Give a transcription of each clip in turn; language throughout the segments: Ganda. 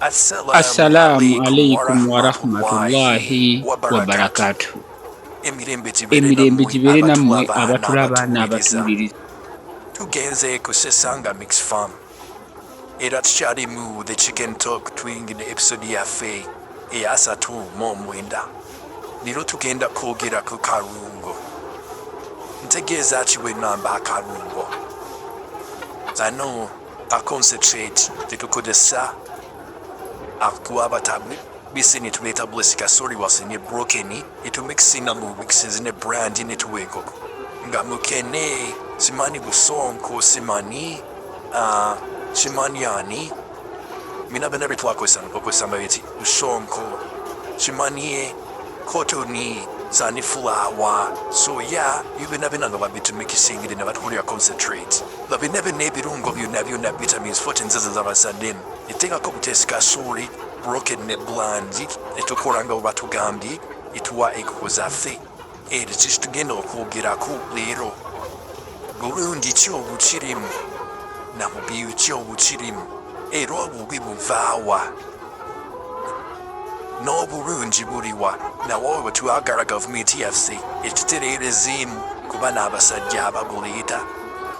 Assalamu alaikum wa rahmatullahi wa barakatuh. Emirembe gibere nammwe abatulaba n'abatuwuliriza. Tugenze kusesanga Mix Farm. Era tukyalimu The Chicken Talk tuyingidde episode yaffe eyasatu mu mwenda. Leero tugenda kwogera ku karungo. Ntegeeza ki bwe ŋŋamba akarungo? Zano concentrate tetukozesa akuwabatabu bisi netuleeta bless kasori wase ne brokeni etumikisinga mu mixes ne brand netuweekoko nga mukene simani busonko simani simani ani mina bena bitwakozesa okozesa mabeti busonko simanie kotoni sani flour soya ibina bina nga babitumikisingire ne batulya concentrate labinebe n'ebirungo byonna vitamins 14 nziza z'abasaddemu eteekako butesi kasoli broken ne blandi etukola nga bwe batugambye etuwa enkoko zaffe era kikitugenda okwogerako leero bulungi ki obukirimu na bubi ki obukirimu era obubi buvaawa n'obulungi buliwa nawo bwe twagala gavumenti yaffe ekitutereerezeemu kuba n'abasajja abaguleeta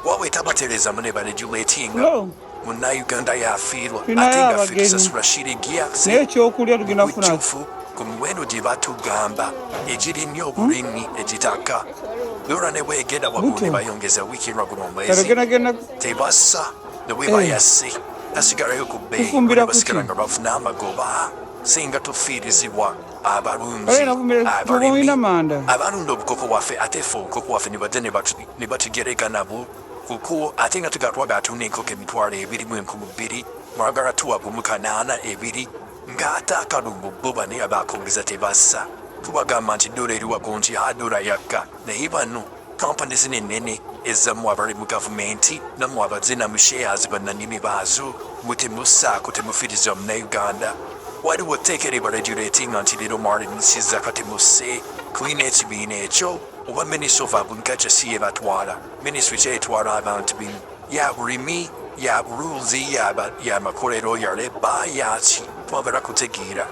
waba etabatereezamu ne bareguleetinga munnayuganda yafiirwa ate nga ffe tusasula shirigiyakufu ku miwendo gye batugamba egirinnye obulinni egitaka lora ne bwegenda waggulu ne bayongeza wiiki lwa guno omwezi tebassa ne bwe bayasse tasigalayo ku bbeeyi ne basigala nga bafuna amagoba singa tufiirizibwa abalunzi abalimi abalunda obukoko bwaffe ate ffe obukoko bwaffe ne bajja ne batugereka nabo kuko ate nga tugatwaga atunda enkoko emitwalo 22,000 mwagala tuwa gumu 82 ng'ate akalumbu bo bane abaakongeza tebassa tubagamba nti dola eri waggulu nti dola yakka naye bano kampani zino ennene ezzamu abali mu gavumenti nammwe abazina mu shares bannanyini baazo mwe temussaako temufiiriza munnayuganda waliwo tteekereba regulatinga nti leero mwalinisiza kati musse kulina ekibiina ekyo oba minisitule of agriculture si ye batwala minisitule kyetwala abantu bino ya bulimi ya buluuzi ya makolero ya leba yaki twagala kutegeera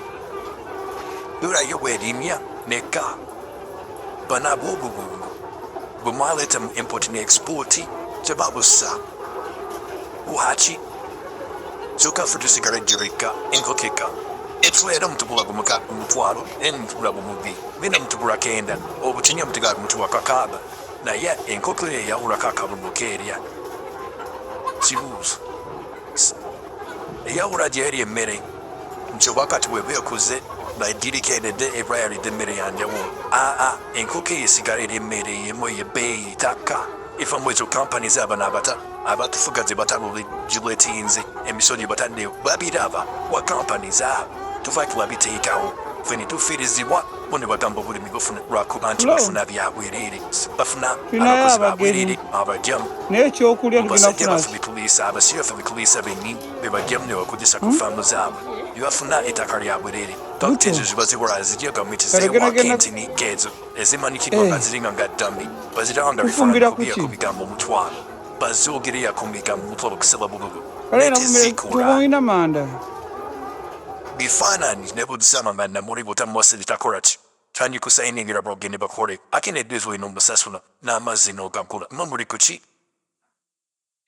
lulayo bwerimya nekka bana ab'obubungu bwe mwaleeta mu import ne export tebabussa lwaki kyokka ffe tusigala ejjulika enkoko ekka etulera mutugula gumuka mutwalo entula gumubi bina mutugula kenda obukinya mutiga mutuwa kakaba naye enkoko eyawulako akalumbu keerya kibuuzo eyawula gyeri emmere nti oba kati bweba ekuze badirikeredde ebayalidde emmere yanjawulo enkoko eyo esigala eri emmere yemu yebeeyi takka ifa mu ezo companies abano abatufuga ze batabuligiletinze emisolo gye bataddeyo babiraba wa companies abo tuva tulabiteekawo ffe ne tufiirizibwa bo ne bagamba obulimi lwakuba nti bafuna byabwereere bafuna abakozi babwereere abajamu basajja baffe bituliisa abasibe baffe bituliisa bennyini be bajamu ne bakozesa ku faamu zaabwe ne bafuna ettaka lya bwereere fakiti ezo ziba ziwala zijja gavumenti zeewaka entiniika ezo ezimanyikidwa nga ziringa nga ddambi baziraba nga bifaananyi ku bigambo omutwalo bazoogerera ku bigambo omutwalo okusaba bululu netezikula bifaananyi ne budisama nga namuli butamuwasire takola ki tanyi kusayiningira bwogende bakole akeneddezo ino omusasula n'amazzi n'ogagula nomuli ku ki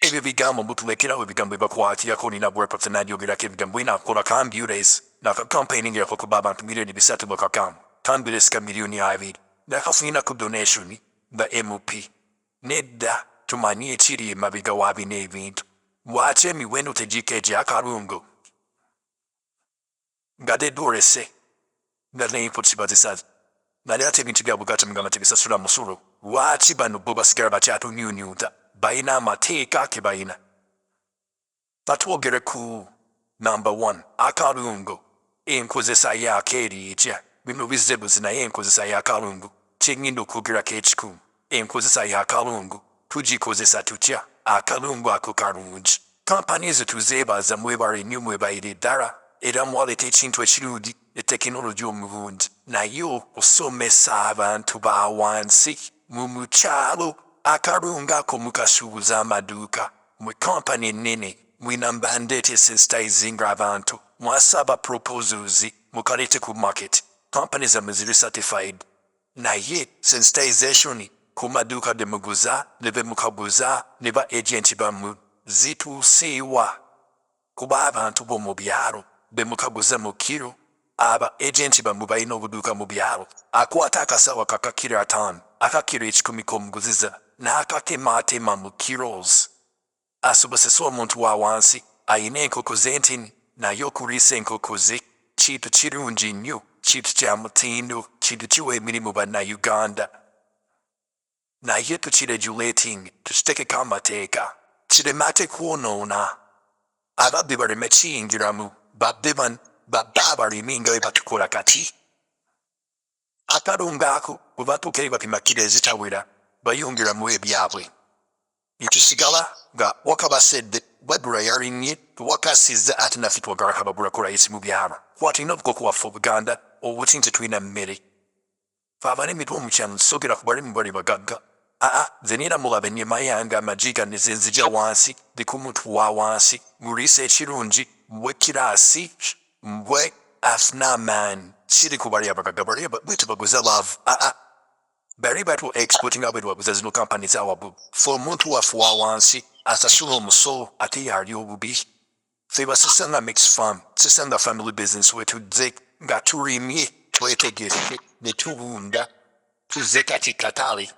ebyo bigambo mutulekerawo ebigambo ebakwatirako nina bwepaffe nadyogerako ebigambo inakola computers nakakampainingerako kuba abantu milioni 3 bwekakamu computers ka miliyoni 2 nakafuninaku donation the mp nedda tumanyi ekiri emabega wa bino ebintu lwaki emiwendo tegika egy'akalungu nga dedorese nga neinputs bazisaza nali ate ebintu byabwe gatamugamba tebisasula musulu lwaki bano bo basigala bakyatunyunyuta balina amateeka ke balina batwogere ku number 1 akalungu enkozesa yaako eri etya bino bizebuzi naye enkozesa y'akalungu kyeŋŋenda okwogerako ekikulu enkozesa y'akalungu tugikozesa tutya akalungu ako kalungi kampani ezo tuzeebaza mwebale nnyo mwebayire ddala era mwaleeta ekintu ekirungi etekinologi omulungi naye okusomesa abantu ba wansi mu kyalo akalungu ako mukasuubuza amaduuka mwe kampani ennene mwina mbandete sensitizinga abantu mwasaba proposals mukalete ku market companies ameziri certified naye sensitization ku maduuka de muguza nebe mukaguza neba agenti bamu zituusiwa kuba abantu b'omu byalo be mukaguza mu kiro aba agenti bamu balina obuduuka mu byalo akwata akasawa kaka kiro 5 akakiro ekikumi k'omuguziza n'akatematema mu kilos asobosesa omuntu wa wansi ayina enkoko z'entini naye okuliisa enkoko ze kintu kirungi nnyo kintu kya mutindo kintu kiwa emirimu bannayuganda naye tukiregulating tukitekeko amateeka kireme ate kwonoona ababbi baleme kiyingiramu babbe abalimi nga bwe batukola kati akalungo ako bwe batuuka eri bapima kiro ezitawera bayongeramu ebyabwe nitusigala nga wakabasedde Webula yalimye tuwakasizza ate naffe twagala kababula kolayisi mu byalo kwatulina obukoko waffe Obuganda obuti nti tulina mmere fe abalimi tw'omukyalo tusogera ku balimi bali bagagga nze niera mulaba ennyama yange amajiga ne ze nzija wansi ndi ku muntu wa wansi muliisa ekirungi mbwe kiraasi mbwe afuna amaani siri ku bali abagagga bali bwe tubaguza love bali batu exporting abwe tubaguza zino kampani zawabu fe omuntu waffe wa wansi asasula omusolo ate yali obubi fe basesa nga mixed farm sesa nga family business wetudze nga tulimye twetegese ne tubunda tuzze kati katale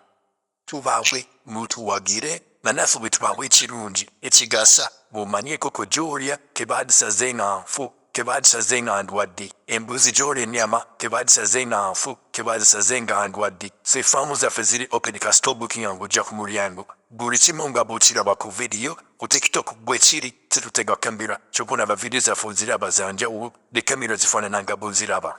tubawe mutuwagire na naffe bwe tubawe ekirungi ekigasa bw'omanyi enkoko gy'olya kebaadisaze nga nfu kebaadisaze nga ndwadde embuzi gy'olya ennyama kebaadisaze nga nfu kebaadisaze nga ndwadde ze faamu zaffe ziri open kasita booking yange ojja ku mulyango buli kimu nga bw'okiraba ku vidiyo ku tiktok bwe kiri situtega kamera kyokka onaba vidiyo zaffe oziraba za njawulo ne kamera zifaanana nga bw'oziraba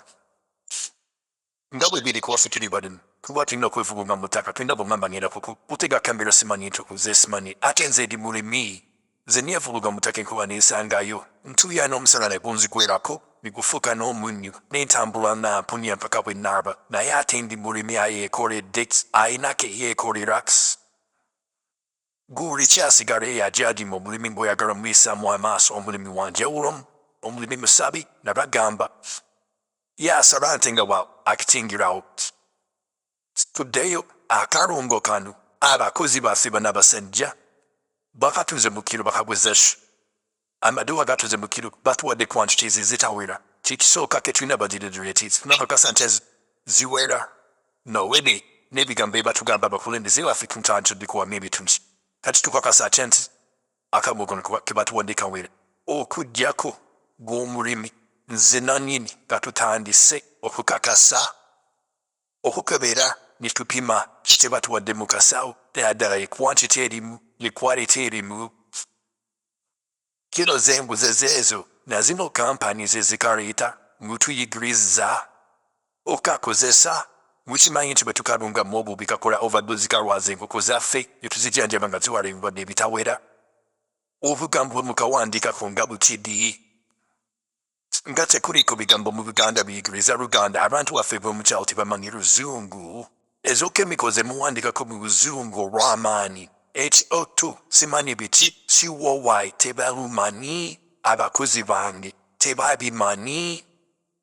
nga bwe biri kuwaffe tuli balimu tuba tulina okwevugunga mu ttaka tulina bwemambanyira kutega kamera simanyi ntukuze simanyi ate nze ndi mulimi nze niyevuluga mu ttaka enkuba neesangayo ntuuya n'omusala ne gunzigwerako nigufuuka n'omunnyo n'entambula nampunya mpaka bwe nnaaba naye ate ndi mulimi ayeekoledde ayinako eyeekolera guli kyasigala eyajadima omulimi bw'oyagala muyisaamu amaaso omulimi wanjawulo omulimi musabi nabagamba yasala nte nga wa akitingirawo tuddeyo akalungo kano abakozi baffe bana basajja bakatuze mu kiro bakagwezesha amaduwa gatuze mu kiro batuwadde quantities ezitawera kikisooka ke tulina badirediretis tunabakasa nti ziwera nowene n'ebigambo ebatugamba abakulembeze baffe kuntandikwa ndikuwamu ebitungi kati tukakasa ate nti akamugono ke batuwadde kawera okuggyako gw'omulimi nze nannyini nga tutandise okukakasa okukebera nitupima kite batuwadde mu kasawo naddala ye quantity erimu ye quality erimu kiro z'embuzi zeezo na zino companies ezikaleeta mutuyigiriza okakozesa mukimanyi nti bwe tukalungamu obubi kakola overdose zikalwaza enkoko zaffe ne tuzijanjaba nga ziwala ebirwadde ebitawera obugambo bwe mukawandiikako nga bukidi nga tekuliko bigambo mu Buganda biyigiriza Luganda abantu baffe b'omukyalo tebamanyi Luzungu ezo chemicals emuwandikako mu Luzungu olw'amaanyi HO2 simanyi biki COY tebalumanyi abakozi bange tebabimanyi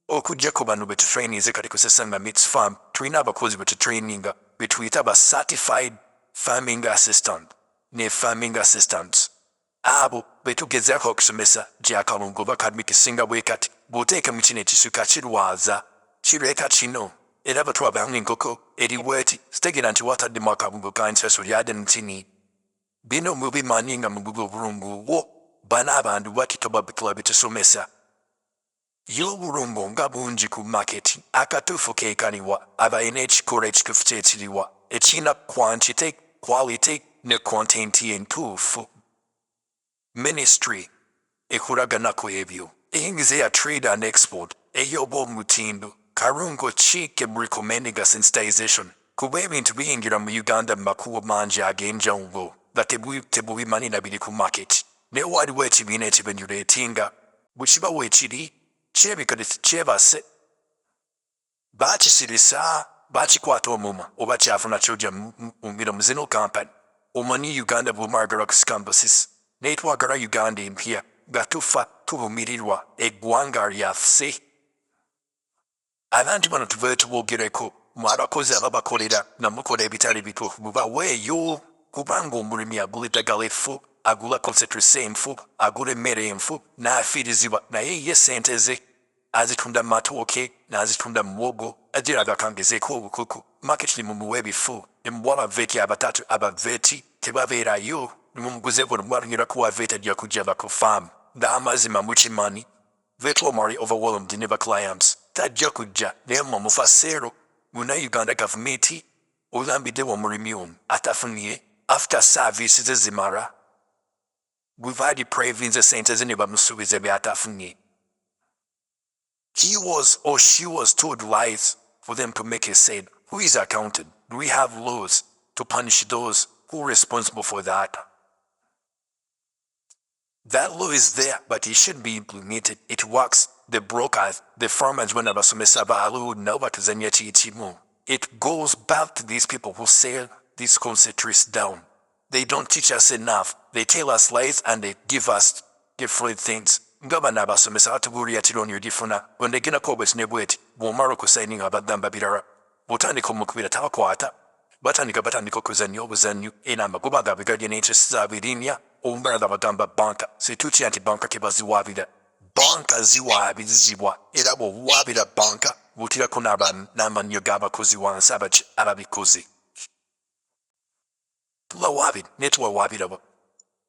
okuggyako bano be tutrainize kati kusesa nga mixed farm tulina abakozi be tutraininga be tuyita ba certified farming assistant ne farming assistants abo betugezaako okusomesa gyakalungu oba kalimi kisinga bwe kati bw'oteeka mu kino ekisuka kirwaza kireeta kino era batwabanga enkoko eriweti sitegera nti wataddemu akabungo ka nseso lyadde ntini bino mubimanyi nga mubuga obulungu bwo bana abantu bakitoba bitula bitusomesa y'obulungu nga bungi ku maketi akatuufu keekaniwa abalina ekikola ekituufu kyekiriwa ekirina quantity quality ne content entuufu ministry ekulaganako ebyo eyingiza eya trade and export eyoba omutindo kalungo ki ke recommending sensitization kuba ebintu biyingira mu Uganda mu makubo mangi ag'enjawulo nga tebubimanyi na biri ku market naye waliwo ekibiina ekibinyuleetinga bwe kiba weekiri kyebikade kyebase baakisirisa baakikwata omuma oba kyafuna kyojja mu zino company omanyi Uganda bw'omwagala kusikambasis Netwagala Uganda empya nga tufa tuvumirirwa eggwanga lyaffe. Abantu bano tuve tubogereko mu abakozi ababakolera namukola ebitali bituufu mubaweeyo, kubanga omulimi agula eddagala effu, agula concentrate enfu, agula emmere enfu n'afiirizibwa, naye ye ssente ze azitunda mu matooke n'azitunda mu muwogo agiraga kangezeeko obukuku. Market mumuwe ebifu emuwa abaveeti abatatu, abaveeti tebabeerayo nimumuguze buli mwanyira kuwa veeti ajja kujja ku farm ng'amazima mukimanyi. Veeti omali overwhelmed ne clients tajja kujja naye mumufa seero. Muna Uganda gavumenti olambiddewo omulimi ono atafunye after services ze zimala. We've had previnze sente ze ne bamusuubiza by'atafunye. He was or she was told lies for them to make a said. Who is accounted? Do we have laws to punish those who are responsible for that? That law is there, but it should be implemented. It works. The brokers, the farmers, when abasomesa balu n'abatuzanya kiyitimu. It goes back to these people who sell these concentrates down. They don't teach us enough. They tell us lies and they give us different things. Ngaba n'abasomesa batubuulira kironyo gifuna bwendegenda kobwesi ne bweti bw'omala okusaininga abagamba birala bw'otandika omukubira tabakwata batandika okuzannya obuzannyo era amagoba gaabwe galya n'entresi zaabwe erinnya omubalaga bagamba banka situtya nti banka kebaziwaabira. Banka ziwaabizibwa era bw'owaabira banka bw'otirako n'amannyo g'abakozi wansi ababikoze. Tubawaabira naye tubawaabirabo.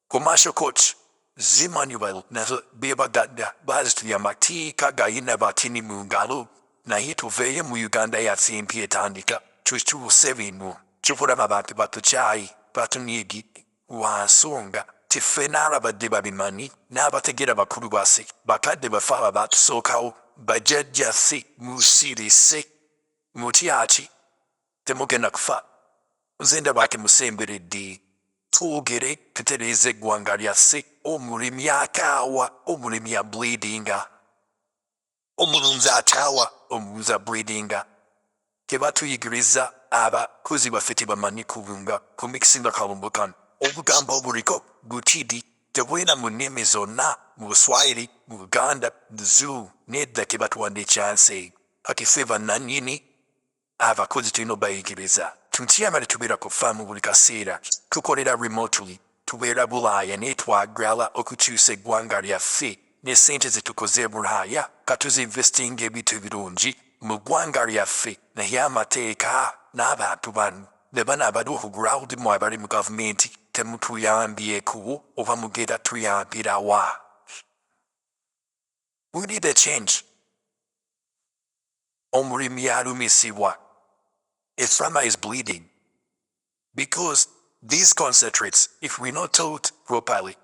Commercial coach zimanyibwa nazo bebagadda bazitulya amateeka gayina batini mu ngalo naye tuveeyo mu Uganda yaffe empya etandika tutuuse bino tukulaba abantu batukyayi batunyiigi wansonga tiffe n'ababadde babimanyi n'abategeera bakulu baffe bakadde baffe abo baatusookawo bajjajjaffe musirise mutya ki temugenda kufa nze ndabake musemberedde twogere tutereeze eggwanga lyaffe. Omulimi akaawa omulimi ableedinga, omulunzi akaawa omulunzi ableedinga. Tebatuyigiriza abakozi baffe tebamanyi kulunga kumikisinga kalumbu kano. Obugambo obuliko butidi tebwina mu nnimi zonna mu Buswahili, mu Luganda, mu Zulu nedda tebatuwandiikya nsi. Kati ffe bannannyini abakozi tulina obayigiriza. Tutyama ne tubeera ku faamu buli kaseera tukolera remotely. Tubeera Bulaaya naye twagala okukyusa eggwanga lyaffe ne ssente ze tukoze Bulaaya katuzinvestinga ebintu ebirungi mu ggwanga lyaffe naye amateeka n'abantu bano ne banaabadde okugrawudi mu abali mu gavumenti temutuyambyeko oba mugenda tuyambira wa. We need a change. Omulimi alumisibwa. A farmer is bleeding because these concentrates, if we're not taught properly,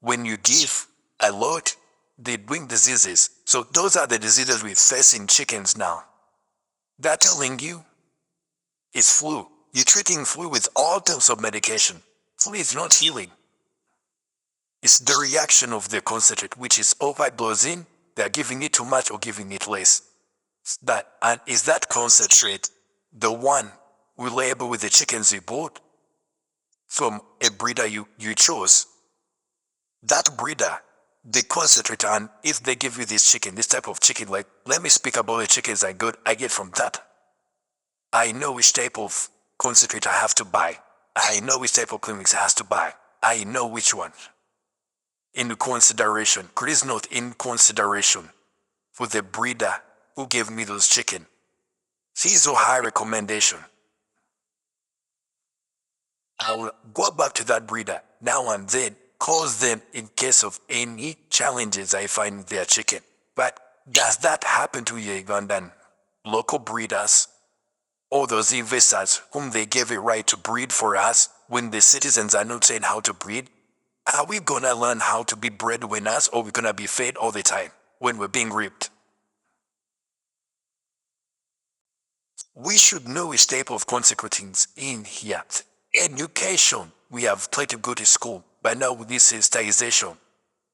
when you give a lot, they bring diseases. So those are the diseases we face in chickens now. They're telling you it's flu. You're treating flu with all types of medication. Flu is not healing. It's the reaction of the concentrate, which is overdosing. They're giving it too much or giving it less. And is that concentrate the one we label with the chickens you bought from a breeder you chose? That breeder, they concentrate on if they give you this chicken, this type of chicken, like, let me speak about the chickens I get from that. I know which type of concentrate I have to buy. I know which type of clinics I have to buy. I know which one. In consideration, please note, in consideration for the breeder who gave me those chicken. She's a high recommendation. I'll go back to that breeder now and then, cause them in case of any challenges I find with their chicken. But does that happen to Ugandan local breeders or those investors whom they gave a right to breed for us when the citizens are not saying how to breed? Are we gonna learn how to be breadwinners, or we're gonna be fed all the time when we're being ripped? We should know which type of consequences in here. Education. We have tried to go to school, but now with this sensitization,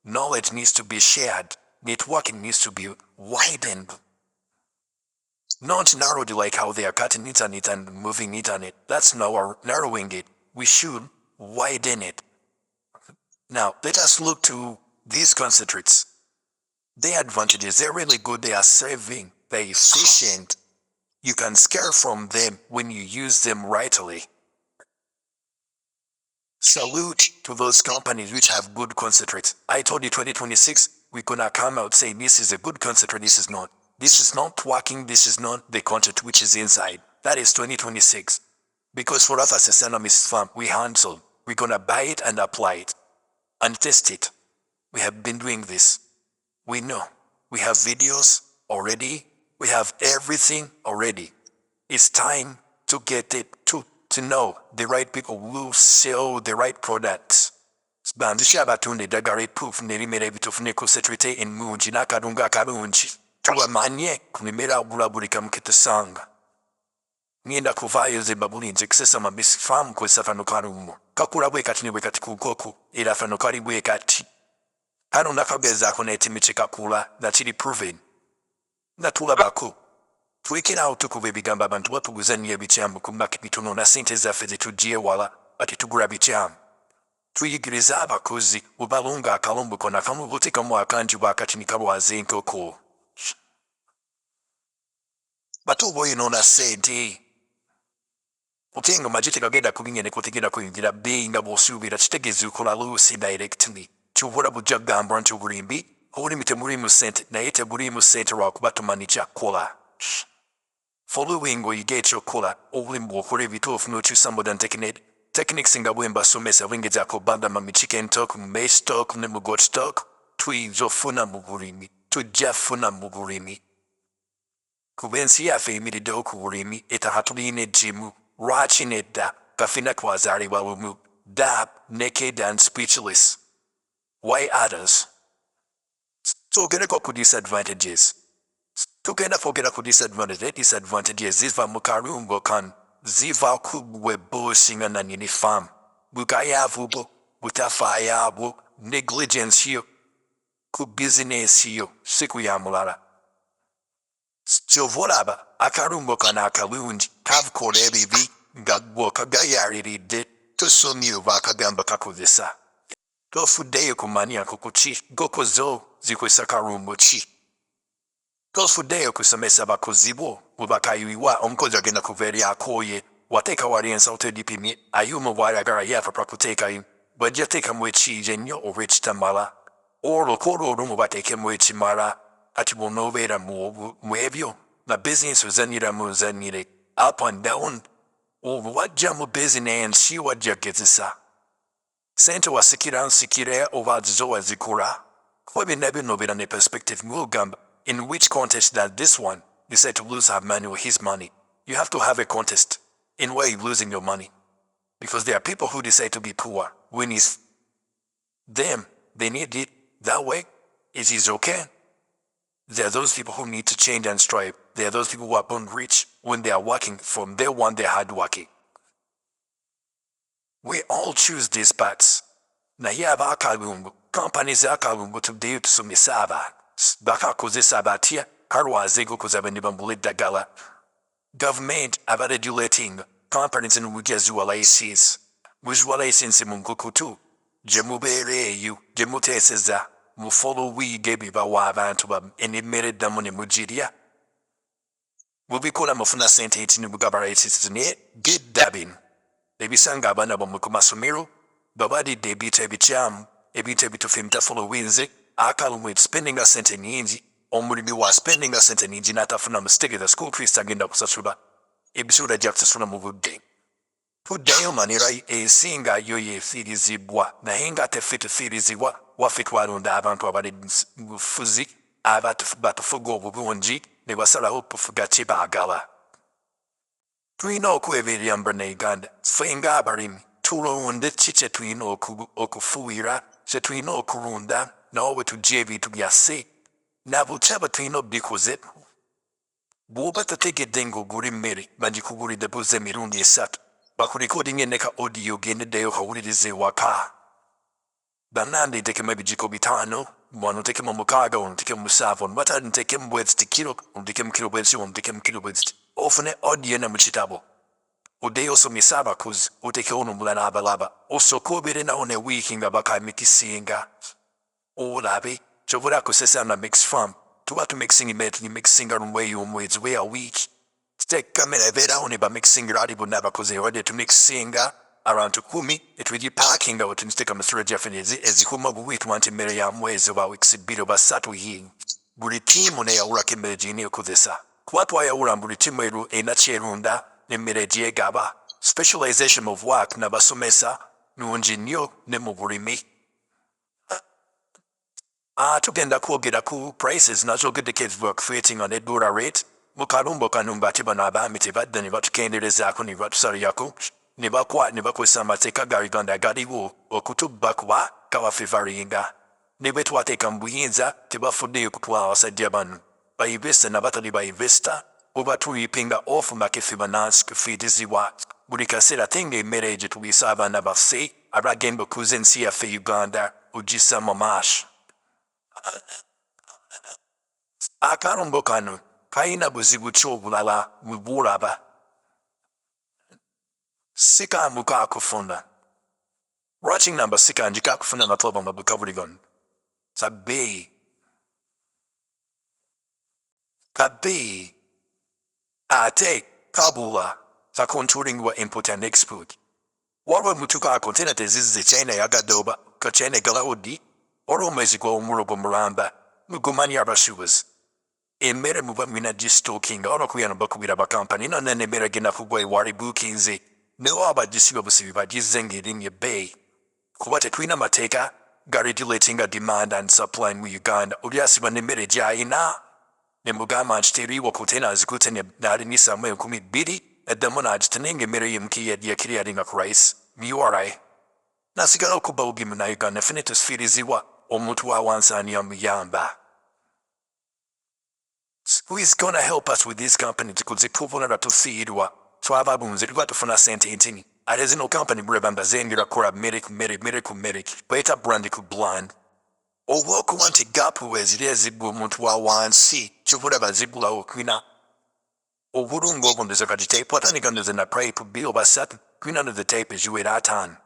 knowledge needs to be shared. Networking needs to be widened. Not narrowed like how they are cutting internet and moving internet. That's now narrowing it. We should widen it. Now, let us look to these concentrates. Their advantages, they're really good, they are saving, they're efficient. You can scale from them when you use them rightly. Salute to those companies which have good concentrates. I told you 2026, we're gonna come out saying this is a good concentrate, this is not. This is not working, this is not the content which is inside. That is 2026. Because for us as a Sanomist farm, we handle. We're gonna buy it and apply it. And test it. We have been doing this. We know. We have videos already. We have everything already. It's time to get it to know the right people who sell the right products. Bandisha abatunde dagare poof nerimera ebituufu ne concentrate ennungi n'akalungu akalungi. Tubamanye kulimera obulabulika muketasanga. Ngenda kuvaayo ze babulinze kusesa mabisi farm kozesa fano kalungu. Kakula bwe kati ne bwe kati ku nkoko era fano kali bwe kati. Kano nakagezaako n'ekimi kye kakula nga kiri proven. Nga tulabako. Twekerawo tukuba ebigambo abantu batuguza nnyo ebikyamu ku maka bitono na ssente zaffe ze tuggya ewala ate tugula bikyamu. Tuyigiriza abakozi bubalunga akalombo konna kamu buteekamu akangi bw'akatini kalwaza enkoko. Bate oba oyonoona ssente. Ate nga magye tegagenda kulinnya ne kutegenda kuyingira bbeeyi nga bw'osuubira kitegeeza okola luusi directly. Kyobula bujja kugamba nti obulimbi, obulimi temulimu ssente naye tebulimu ssente lwakuba tomanyi kyakkola. Following oyiga ekyokukola, obulimu bw'okola ebituufu n'okyusa modern techniques nga bwe mbasomesa bwengezaako bandama mu chicken stock, mu maize stock ne mu goat stock, tuyinza ofuna mu bulimi, tujja funa mu bulimi. Kuba ensi yaffe eyimiriddewo ku bulimi etaha tulina eggimu, lwaki nedda, kafina twazaalibwa bumu, dab, naked and speechless. Why others? Twogereko ku disadvantages. Tugenda kwogera ku disadvantages ziva mu kalungu kan, ziva ku bwe boosinga na nini farm. Bukayaavu bwo, butafaayo bwo, negligence yo, ku business yo, si kuya mulala. Kyova olaba akalungu kano akalungi kavukola ebibi nga gwe okagayaliridde tosomye oba akagamba kakozesa. Tofuddeyo kumanya ku ki gokozo zikozesa kalungu ki. Tofuddeyo kusomesa bakozi bo bwe bakayiwa omukozi agenda kuva eri akooye wateeka wali ensawo edipimye ayuma bw'ayagala yafapa kuteekayo bw'ajja teekamu ekiija ennyo oba ekitamala olwo kola olumu bateekemu ekimala ati bw'onoobeera mu ebyo na bizinesi ozannyiramu ozannyire up and down olwo wajja mu bizinensi wajja gezesa sente wasikira nsikire oba zo wazikula kuba byonna binobeera ne perspective ng'ogamba. In which contest that this one decide to lose her money or his money? You have to have a contest in where you're losing your money. Because there are people who decide to be poor when it's them, they need it that way. It is okay. There are those people who need to change and strive. There are those people who are born rich when they are working from day one, they're hard working. We all choose these paths. Na yaba akalungu, companies akalungu tuddeyo tusomesa abantu. Bakakozesa batya kalwaze gokoza ne bambula eddagala. Government aba regulating companies and mujazuwa license. Muzuwa license mu nkukutu. Gye mubeera eyo, gye muteeseza, mufolo wiiga ebibawa abantu emmere eddamu ne mugirya. Mubikola mufuna ssente ekini mugaba license naye geddabbing. Ebisanga abaana bammwe ku masomero, babalidde ebintu ebikyamu, ebintu ebituufu emitafolowinze, akalungu spending a sente nnyingi, omulimi wa spending a sente nnyingi n'atafuna musitegeeza school fees agenda kusasula, ebisuula ajja kusasula mu budde. Tuddayo manera esinga yo yeefiirizibwa naye nga teffe tufiirizibwa waffe twalonda abantu abali bufuzi batufuga obulungi ne basalawo okufuga kye baagala. Tulina okweberera mu Bannayuganda ffe ng'abalimi tulonde ki kye tulina okufuuyira, kye tulina okulunda nawe bwe tugya ebintu byaffe nabukyaba tulina obikoze. Bw'oba tategedde ng'ogula emmere bagikugulidde buze emirundi 3 bakulikodinga enneka audio gendeddeyo kawulirize ewaka. Bannange ntekemu ebijiko 5, wano ntekemu 6, wano ntekemu 7, wano batali ntekemu bweziti kilo, ntekemu kilo bweziti, wano ntekemu kilo bweziti. Ofune audio ne mu kitabo. Odeo somisaba kuz utekono mulana balaba. Oso kobere na one wiki nga baka mikisinga. Olabe, chovura kusesa na mix farm. Tuwa tu mixing imetni mixing arumwe yumwezi we a week. Stek kamera vera one ba mixing radi bunaba kuze ode tu mixinga. Around to kumi, it with you parking out and stick a Mr. Japanese as you come up with one million ways of our exhibit of a satu yin. Buritimone aura kimejini kudesa. Kwatwa aura buritimeru e nacherunda, nemere gaba. Specialization of work na basomesa, nuunjinyo nemuburimi. Tugenda kwogera ku prices nazo good kids work fitting on it dura rate. Mukarumbo kanumba tibanaba mitibadde ne batukenderezaako ne batusalirako. Ne bakozesa amateeka ga Uganda agaliwo okutubbakuba kawafe valinga. Ne bwe twateeka mu buyinza tebafuddeyo kutwala abasajja bano. Bayinvesta n'abatali bayinvesta oba tuyipinga off makefe banansi kufiitizibwa. Buli kaseera tenga emmere gye tuliisa abaana baffe abagenda okuza ensi yaffe Uganda ogissa mu maaso. Akalombo kano kalina buzibu ki obulala bwe bulaba? Sikambuka akufuna. Watching number sikanjika akufuna na toba mabuka buli gon. Sabe. Kabe. Ate kabula. Sa contouring wa import and export. Warwa mutuka kontena tezizi chene yagadoba ka chene galaudi. Oro meziko umurobo muramba. Mugumani abashuwas. Emere muba mina jistoking oro kuyana bakubira ba company no nene mere gina kubwe wari bookinzi. No abadisiba busibi bajizengiring ye bay. Kubate twina mateka, regulating a demand and supply mu Uganda, obyasiba nemere jaina. Nemugama ajiteri wakutena azikutene nari nisamwe 12, edamona ajitanenge mere yimkiye diakiri aringa Christ, miwarai. Nasigala okuba ugimu na Uganda finitus firiziwa, omutu wa wansani ya muyamba. Who is gonna help us with this company to kuzikuvuna ratusiidwa? Twaba bunzi tufuna sente intini. Arezino company brebamba zengira kora medic. Beta brandi ku blind. Owoku wanti gapu ezirezibwa omuntu wa wansi. Chuvura bazibula okwina. Oburungu obundiza kajite potani ganduza na pray pu bill basat. Kwina no the tape is you at atan.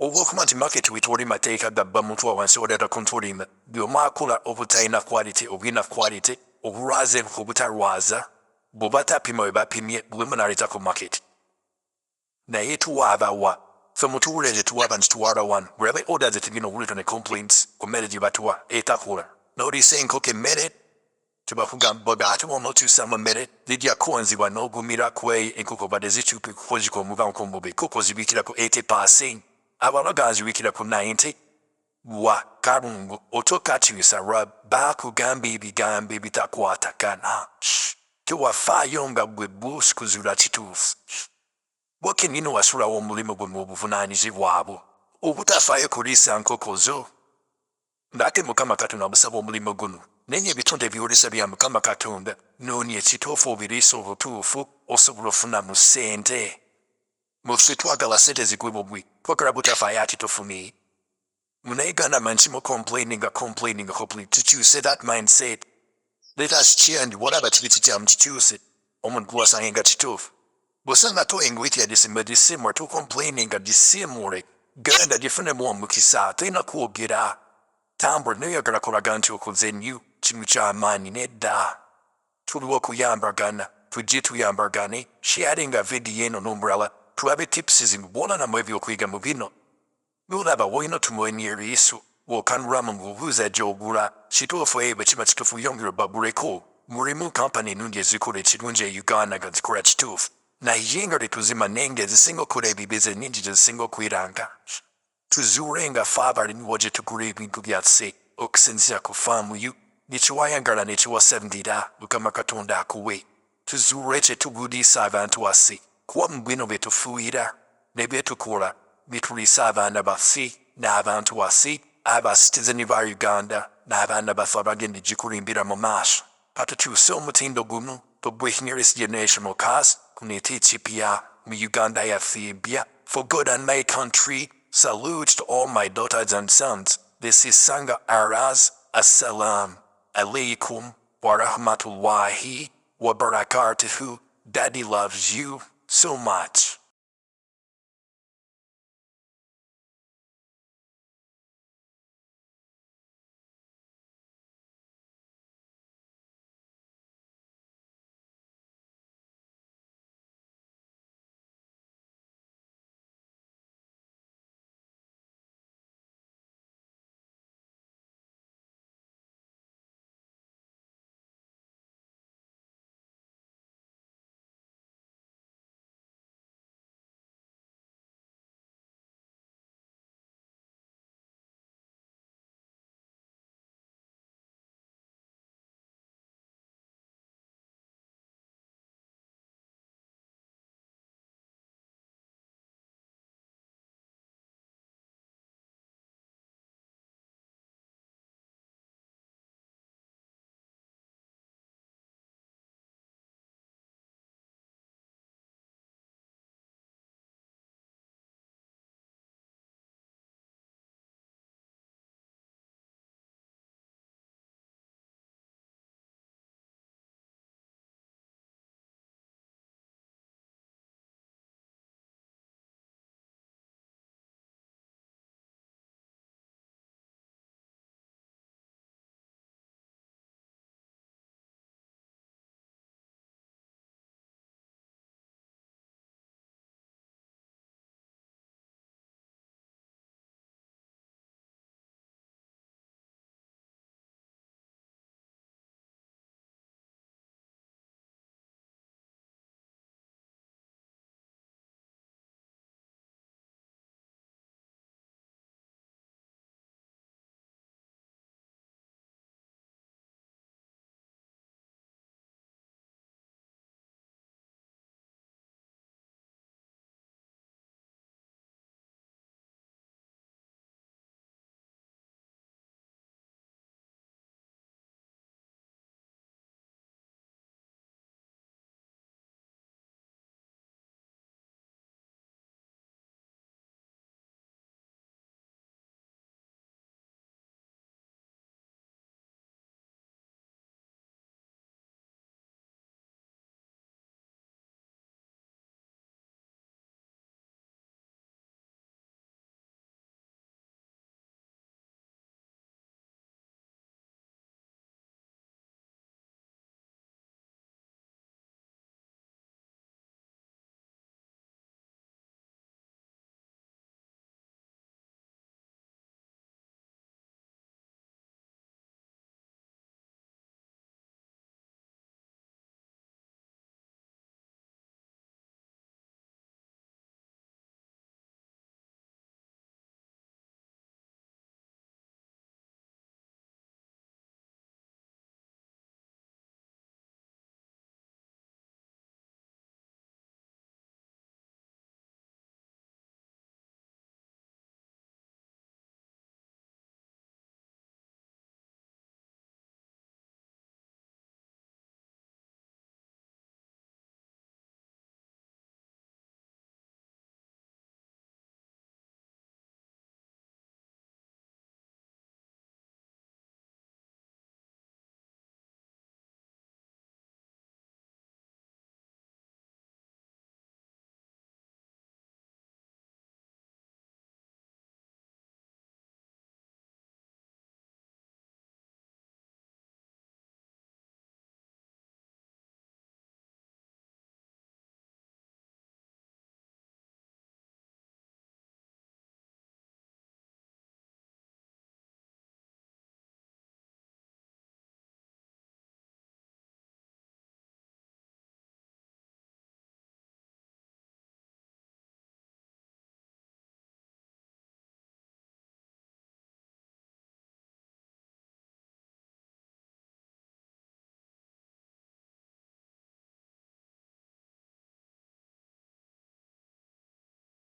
Owoku wanti market witori mateka gabba omuntu wa wansi odeta kontorima. Biomakula obutaina quality obina quality. Oburaze obutarwaza. Bobata pimo bapimye luminarita ku market. Na yetu wa. Femutureje tuwaba ntuwara one. Wherever orders that you know written complaints, committed batua, etakura. Notice saying cook minute. Tubafuga bogatu or not to some minute. Did ya coins wa no gumira kwe and coco badezitu piko move kombobe. Coco zibikira ko 80 passing. Abalogas wikira ko 90. Wa karungu otokatu sara baku gambi bitakwata kana. Tuwa fayonga bwe bush kuzura chituf. What can you know asura omulimo gwe mubuvunanyizibwa bwabo? Obutafaayo kulisa nkoko zo. Ndake Mukama Katonda abusaba omulimu guno. Nenye ebitonde ebyolesa bya Mukama Katonda. Noonya ekituufu obiriisa obutuufu osobola ofunamu ssente. Muffe twagala ssente zigwe bwe twagala butafaayo ati tofuni. Munaigana manchimo complaining, hopefully tukyuse that mindset. Let us change whatever tibititamu kikyuse. Omuntu bw'asanga kituufu. Bosanga to ingwiti ya disimwa to complaining a disimure. Ganda different mo mukisa tena kuogira. Tambur no yagara koraganti okuzenyu chimucha amani nedda. Tuluwa kuyambargana, tujitu yambargani, sharing a vidieno umbrella, tuabe tipsism wona na mwevi okwiga mubino. Mulaba woino tumoenyeri isu, wokan ramu muvuza jogura, shituofu ebe chimachitufu yongiro babureko, murimu company nunye zikure chirunje Uganda ganskura chitufu. Na yingari tuzima nenge zisingo kurebi bize ninjija zisingo kwiranga. Tuzurenga fabari nwoje tukurebi nkugyatse, okusinzira kufamu yu, nichiwayangara nichiwa 70 Mukama Katonda akuwe. Tuzureche tugudisa abantu ase, kuwa mbwino betufuira, ne betukura, bitulisa abaana baffe, n'abantu ase, abasitizeni ba Uganda, n'abaana baffe abagenda gikulimbira mu maaso. Patukyuse omutindo guno, tubwehinyeresa generational cause, kuneti chipia, mu Uganda ya Thibia, for good and my country, salute to all my daughters and sons. This is Sanga Araz, Assalam, alaikum, wa rahmatullahi, wa barakatuhu, Daddy loves you, so much.